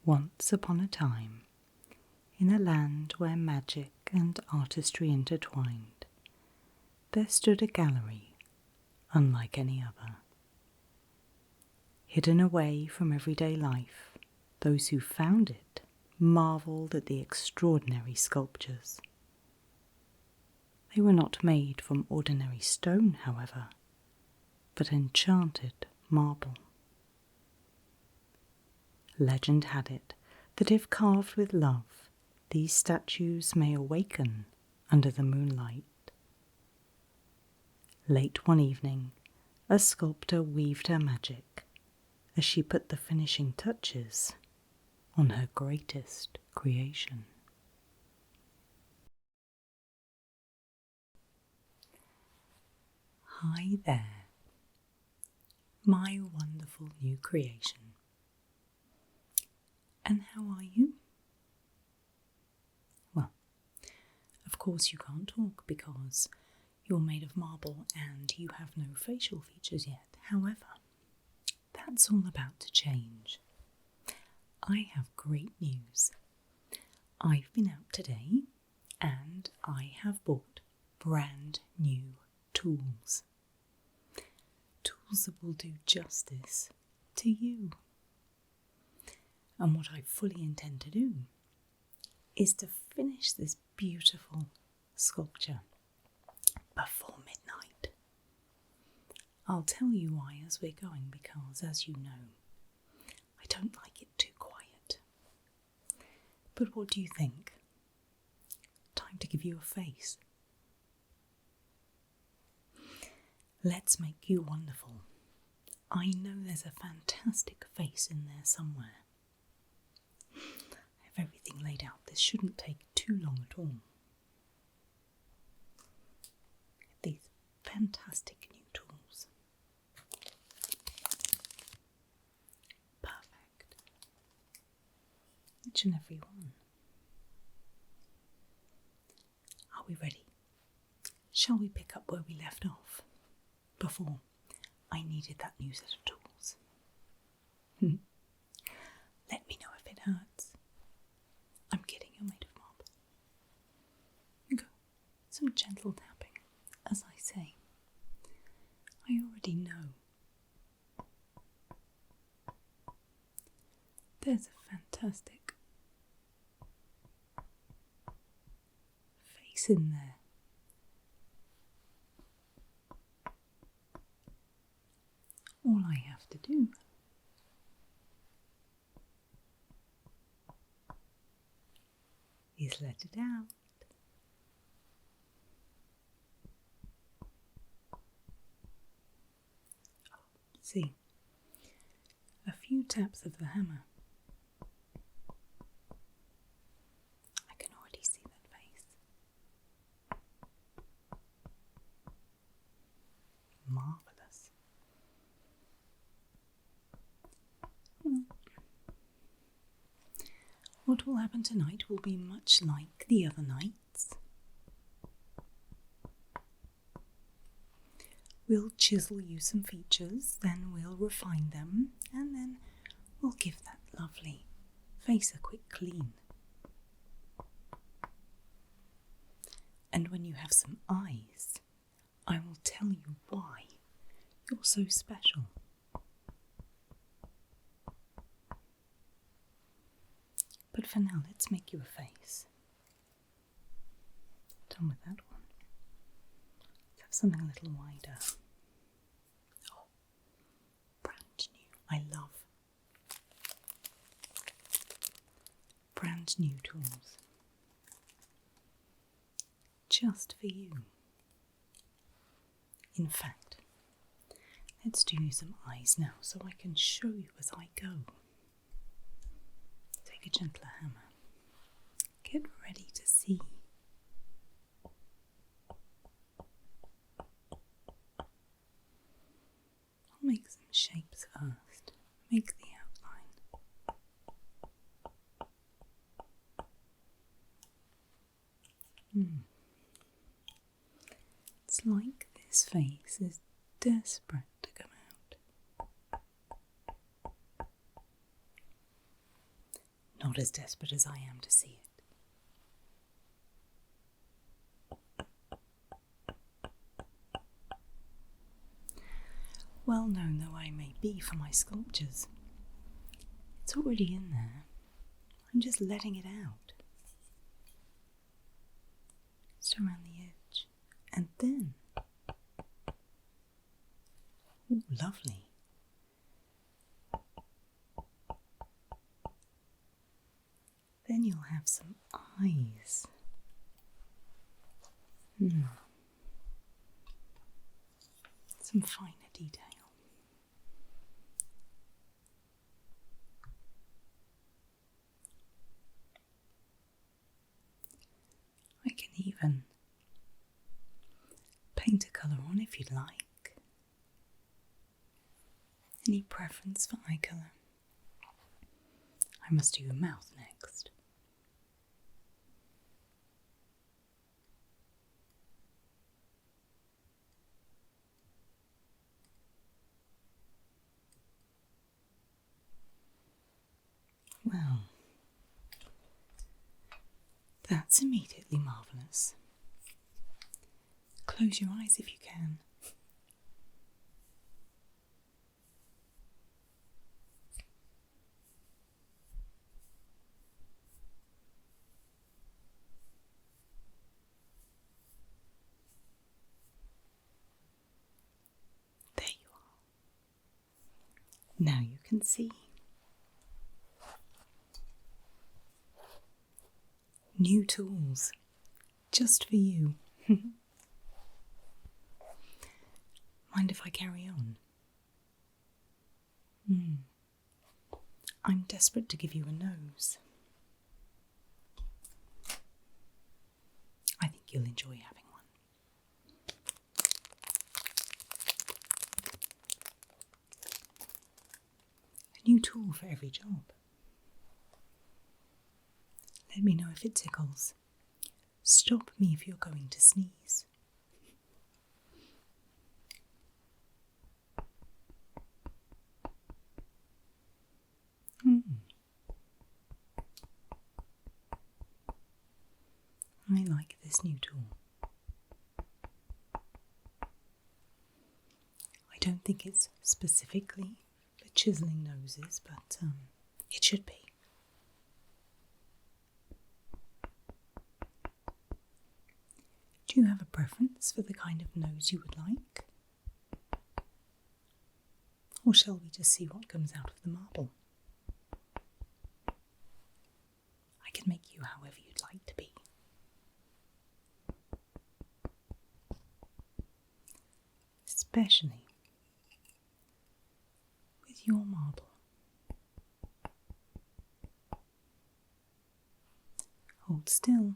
Once upon a time, in a land where magic and artistry intertwined, there stood a gallery unlike any other. Hidden away from everyday life, those who found it marvelled at the extraordinary sculptures. They were not made from ordinary stone, however, but enchanted marble. Legend had it that if carved with love, these statues may awaken under the moonlight. Late one evening, a sculptor weaved her magic as she put the finishing touches on her greatest creation. Hi there, my wonderful new creation. And how are you? Well, of course you can't talk because you're made of marble and you have no facial features yet. However, that's all about to change. I have great news. I've been out today and I have bought brand new tools. Tools that will do justice to you. And what I fully intend to do is to finish this beautiful sculpture before midnight. I'll tell you why as we're going because, as you know, I don't like it too quiet. But what do you think? Time to give you a face. Let's make you wonderful. I know there's a fantastic face in there somewhere. I have everything laid out. This shouldn't take too long at all. These fantastic new tools. Perfect. Each and every one. Are we ready? Shall we pick up where we left off? Before I needed that new set of tools. Let me know if it hurts. I'm kidding, you're made of marble. Go. Some gentle tapping, as I say. I already know. There's a fantastic face in there. All I have to do is let it out. See, a few taps of the hammer. I can already see that face. Marvelous. What will happen tonight will be much like the other nights. We'll chisel you some features, then we'll refine them, and then we'll give that lovely face a quick clean. And when you have some eyes, I will tell you why you're so special. But for now, let's make you a face. Done with that one. Let's have something a little wider. Oh, brand new. I love brand new tools. Just for you. In fact, let's do some eyes now so I can show you as I go. A gentler hammer. Get ready to see. I'll make some shapes first. Make the outline. It's like this face is desperate to come out. not as desperate as I am to see it. Well known though I may be for my sculptures, it's already in there. I'm just letting it out. Just around the edge. And then, ooh, lovely. Then you'll have some eyes. Some finer detail. I can even paint a colour on if you'd like. Any preference for eye colour? I must do your mouth next. Well, that's immediately marvellous. Close your eyes if you can. There you are. Now you can see. New tools, just for you. Mind if I carry on? I'm desperate to give you a nose. I think you'll enjoy having one. A new tool for every job. Let me know if it tickles. Stop me if you're going to sneeze. I like this new tool. I don't think it's specifically for chiselling noses, but it should be. Do you have a preference for the kind of nose you would like? Or shall we just see what comes out of the marble? I can make you however you'd like to be. Especially with your marble. Hold still.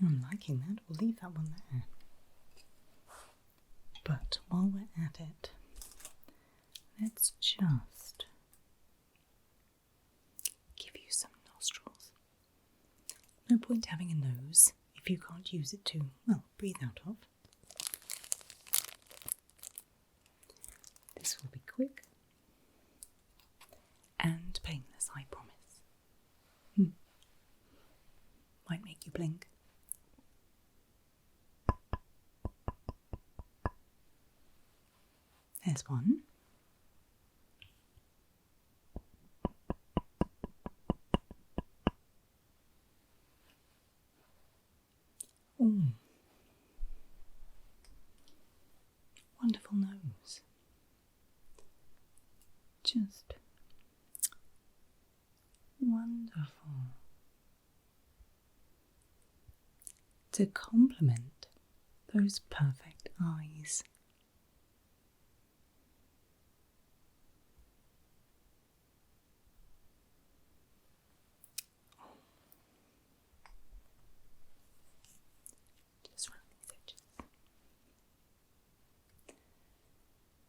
I'm liking that. We'll leave that one there. But while we're at it, let's just give you some nostrils. No point having a nose if you can't use it to, well, breathe out of. This will be quick and painless, I promise. Might make you blink. There's one. Ooh. Wonderful nose. Just wonderful. To complement those perfect eyes.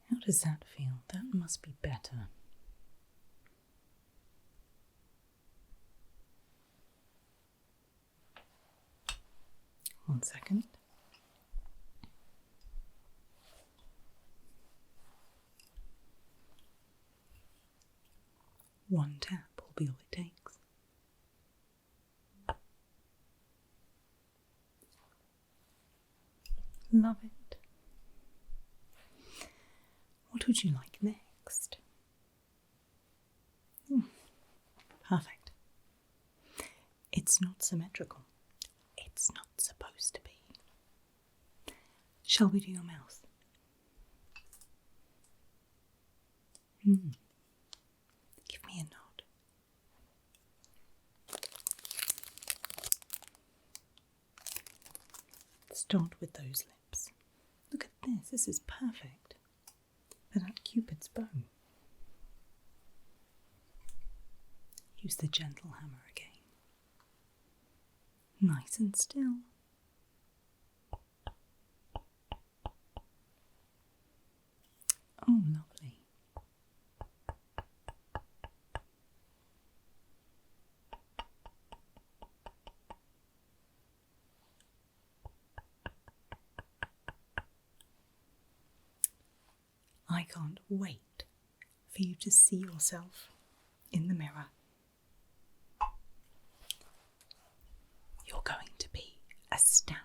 How does that feel? That must be better. 1 second. One tap will be all it takes. Love it. What would you like next? Perfect. It's not symmetrical. It's not supposed to be. Shall we do your mouth? Give me a nod. Start with those lips. Look at this. This is perfect for that Cupid's bow. Use the gentle hammer again. Nice and still. Oh, lovely. I can't wait for you to see yourself in the mirror. You're going to be astounded.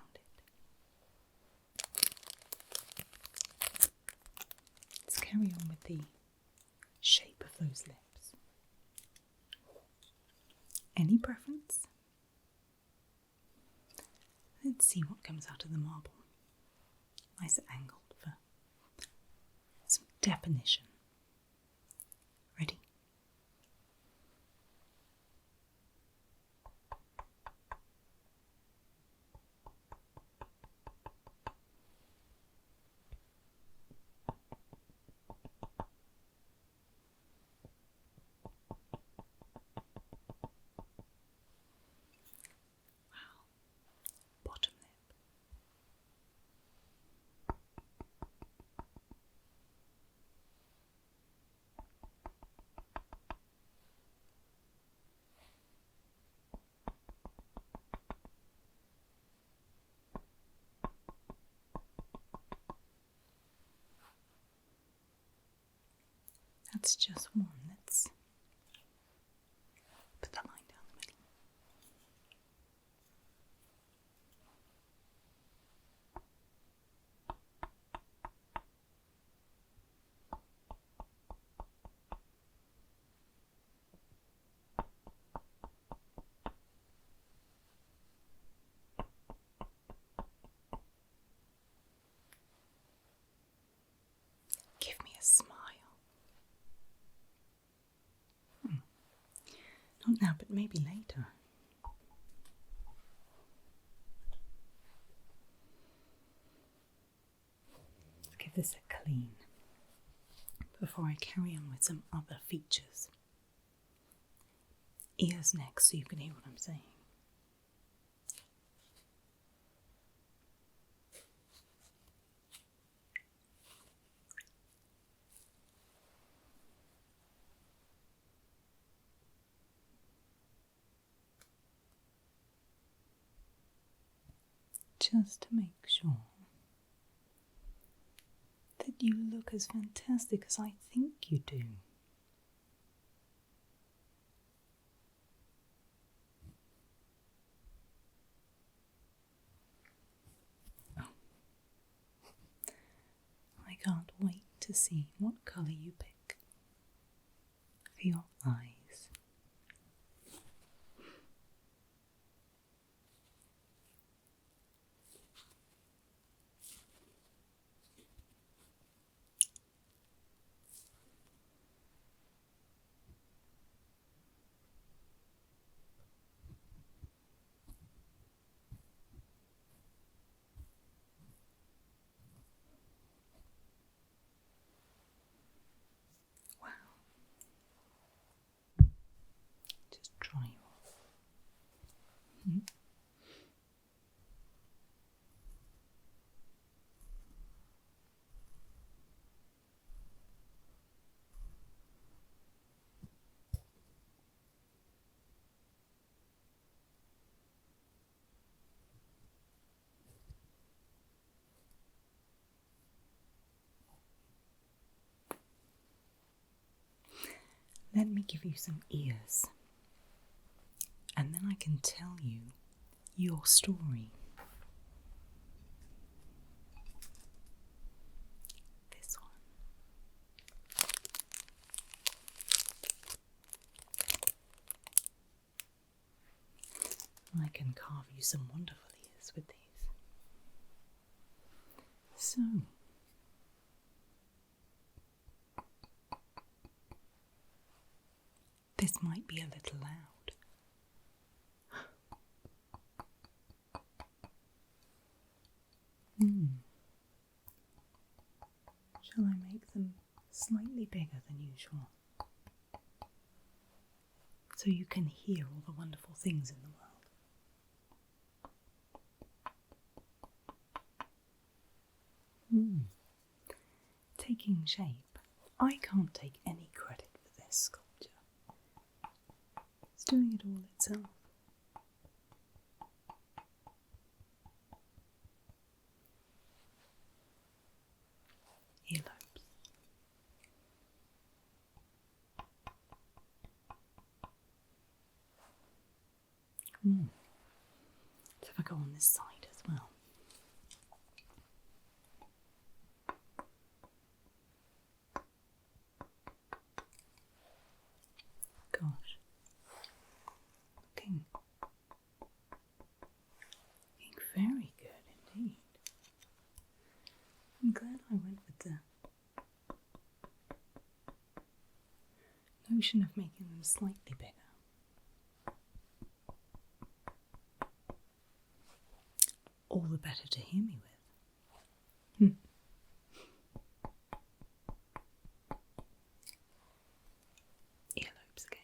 Let's carry on with the shape of those lips. Any preference? Let's see what comes out of the marble. Nice angled for some definition. Ready? Bottom lip. That's just one. Let's put the line down the middle. Give me a smile. Not now, but maybe later. Let's give this a clean before I carry on with some other features. Ears next so you can hear what I'm saying. Just to make sure that you look as fantastic as I think you do. Oh. I can't wait to see what colour you pick for your eyes. Let me give you some ears, and then I can tell you your story. This one. I can carve you some wonderful ears with these. So, this might be a little loud. Shall I make them slightly bigger than usual? So you can hear all the wonderful things in the world. Taking shape. I can't take any credit for this sculpture. It's doing it all itself. Earlobes. Let's have a go on this side as well. Gosh, looking very good indeed. I'm glad I went with the notion of making them slightly bigger. All the better to hear me with. Earlobes again.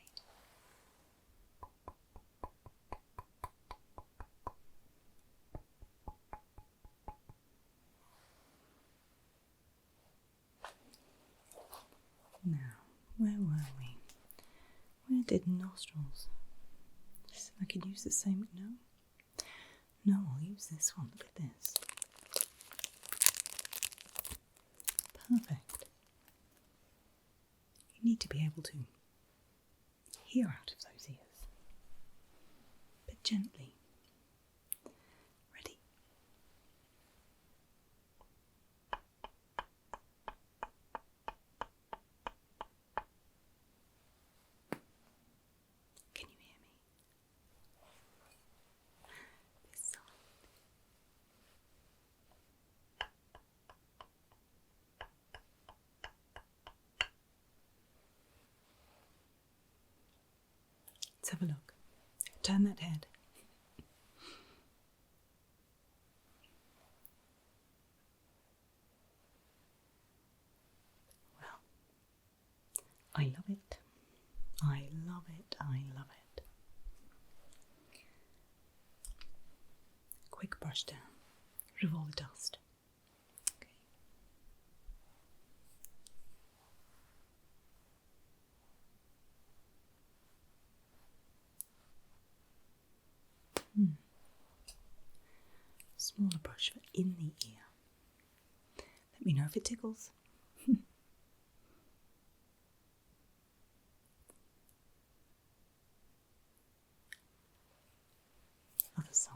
Now, where were we? Where did nostrils? I could use the same. No, I'll use this one. Look at this. Perfect. You need to be able to hear out of those ears, but gently. Ready? Can you hear me? This side. Let's have a look. Turn that head. Well, I love it. I love it. I love it. Quick brush down. Rid of all the dust. Okay. Smaller brush for in the ear. Let me know if it tickles. Other side.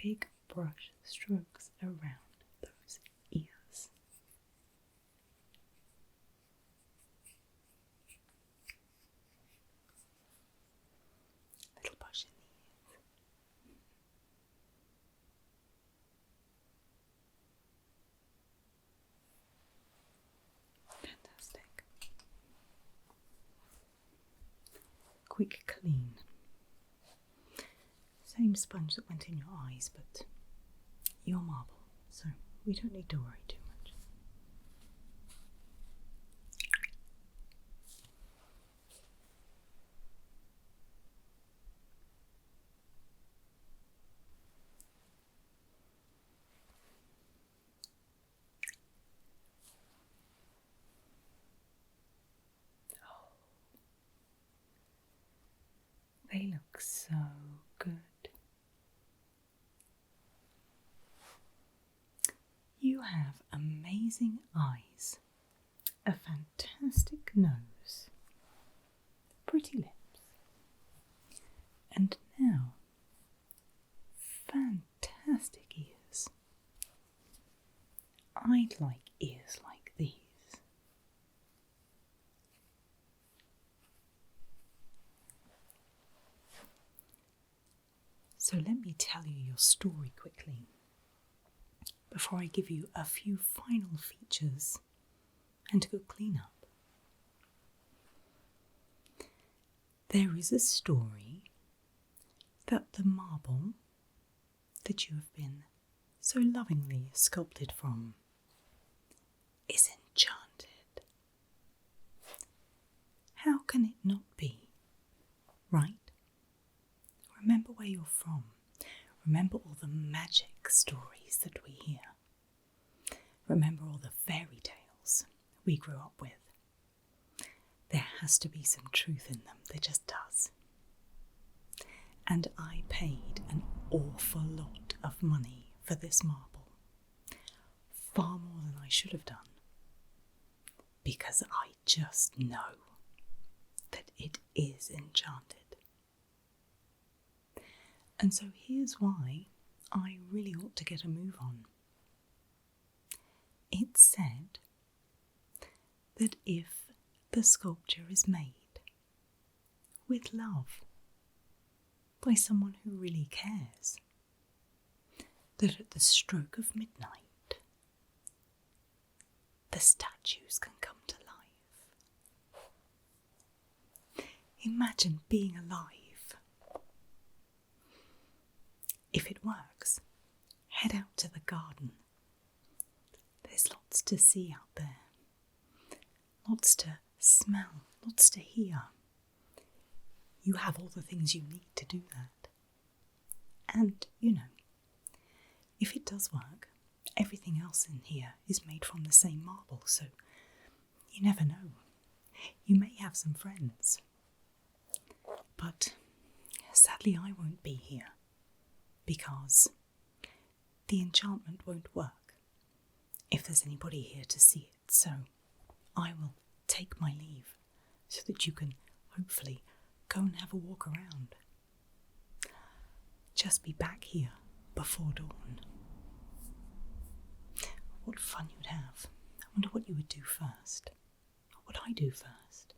Big brush strokes around those ears. Little brush in the ears. Fantastic. Quick clean. Same sponge that went in your eyes, but you're marble, so we don't need to worry too much. Oh, they look so good. You have amazing eyes. a fantastic nose, pretty lips, and now fantastic ears. I'd like ears like these. So let me tell you your story quickly before I give you a few final features and a good clean-up. There is a story that the marble that you have been so lovingly sculpted from is enchanted. How can it not be, right? Remember where you're from. Remember all the magic stories that we hear. Remember all the fairy tales we grew up with. There has to be some truth in them, there just does. And I paid an awful lot of money for this marble, far more than I should have done, because I just know that it is enchanted. And so here's why I really ought to get a move on. It's said that if the sculpture is made with love by someone who really cares, that at the stroke of midnight, the statues can come to life. Imagine being alive. If it works, head out to the garden. There's lots to see out there, lots to smell, lots to hear. You have all the things you need to do that. And, if it does work, everything else in here is made from the same marble, so you never know. You may have some friends. But sadly I won't be here, because the enchantment won't work if there's anybody here to see it, so I will take my leave so that you can hopefully go and have a walk around. Just be back here before dawn. What fun you'd have. I wonder what you would do first. What would I do first?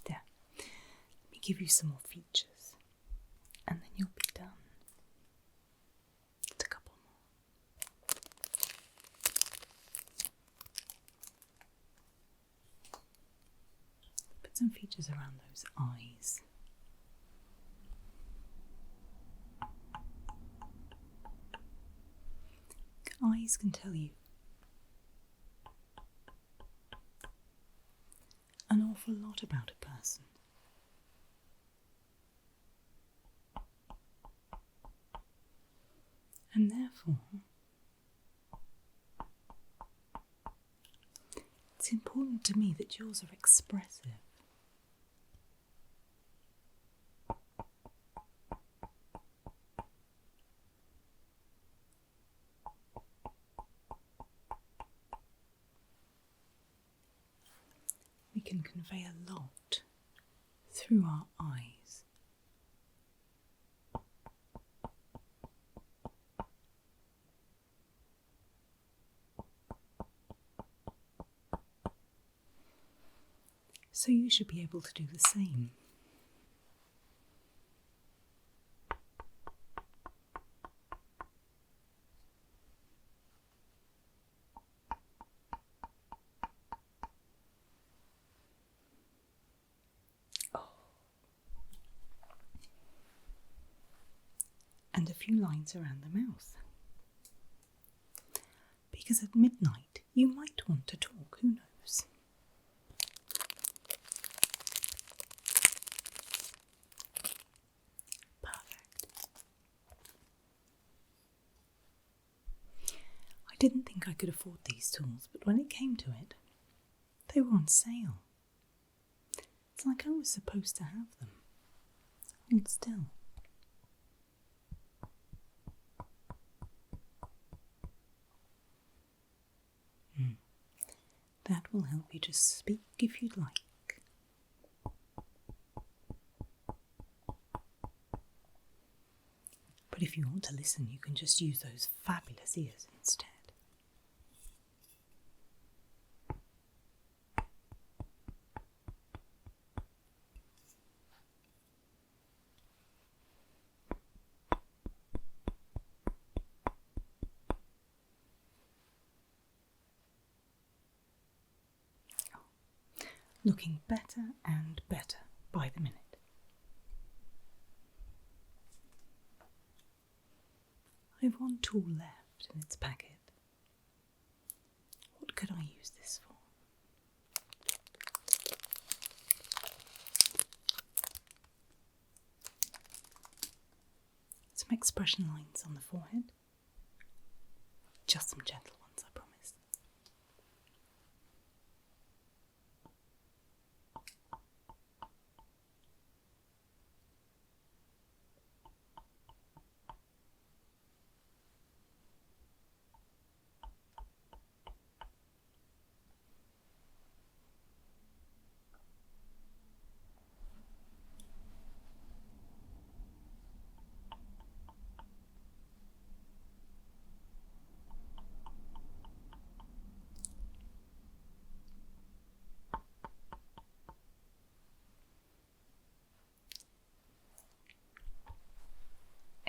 There, let me give you some more features and then you'll be done. Just a couple more. Put some features around those eyes. Eyes can tell you an awful lot about a person. And therefore, it's important to me that yours are expressive. We can convey a lot through our eyes. So you should be able to do the same. And a few lines around the mouth. Because at midnight you might want to talk, who knows? Perfect. I didn't think I could afford these tools, but when it came to it, they were on sale. It's like I was supposed to have them. Hold still. That that will help you to speak if you'd like. But if you want to listen, you can just use those fabulous ears instead. Looking better and better by the minute. I have one tool left in its packet. What could I use this for? Some expression lines on the forehead. Just some gentle ones, I promise.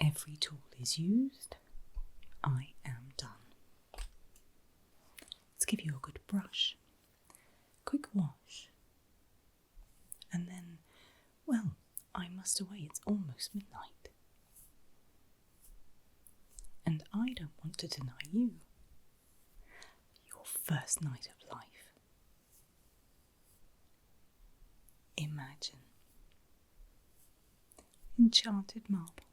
Every tool is used. I am done. Let's give you a good brush, quick wash, and then, well, I must away, it's almost midnight. And I don't want to deny you your first night of life. Imagine enchanted marble.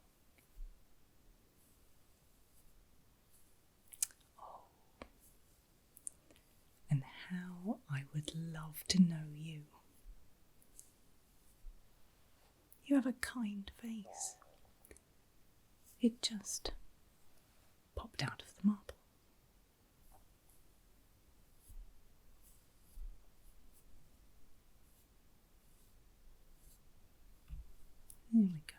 And how I would love to know you. You have a kind face. It just popped out of the marble. There we go.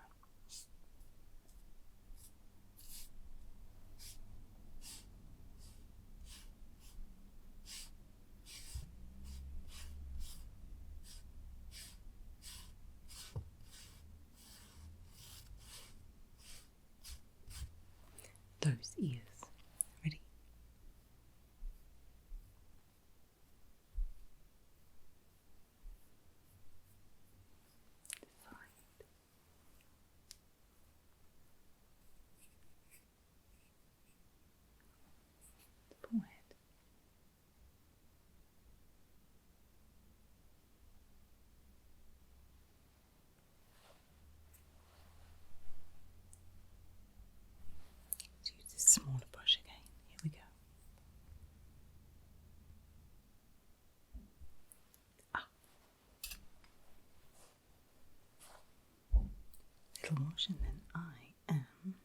Those ears. Ready? Side. The forehead. Let's use this smaller brush again. Here we go. Little wash and then I am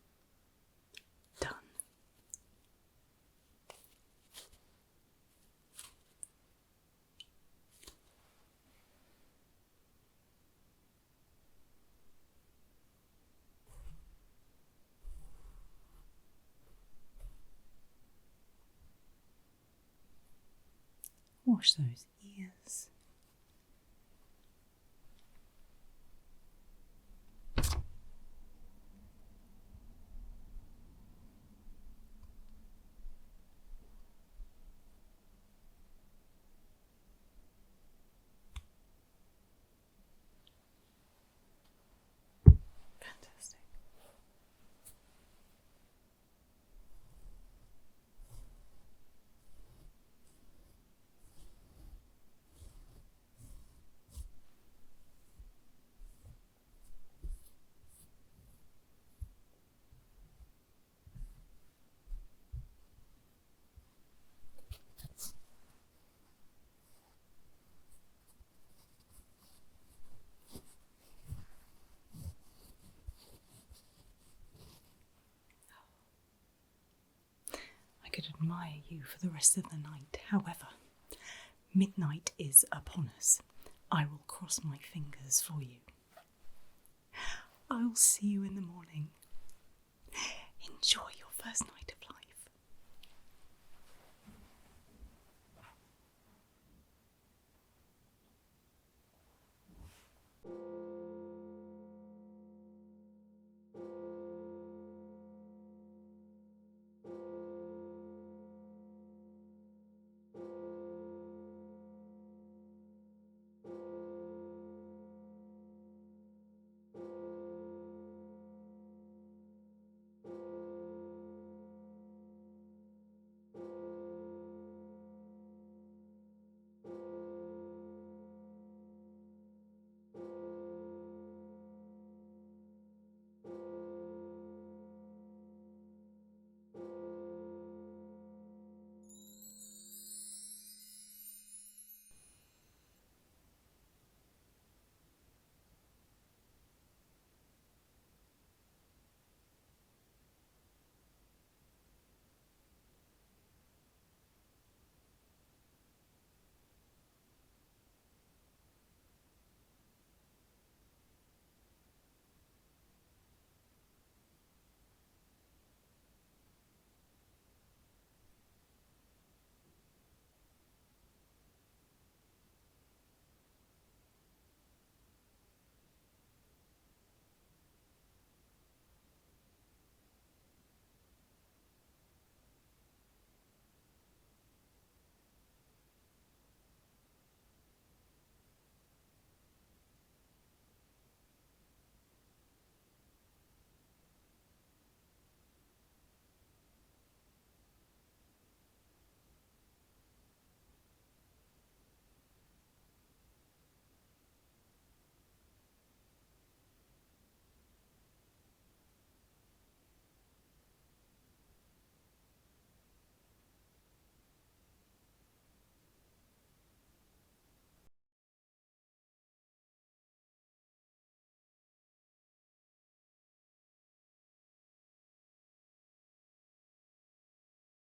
done. Wash those ears. Fantastic. I could admire you for the rest of the night. However, Midnight is upon us. I will cross my fingers for you. I will see you in the morning. Enjoy your first night of life.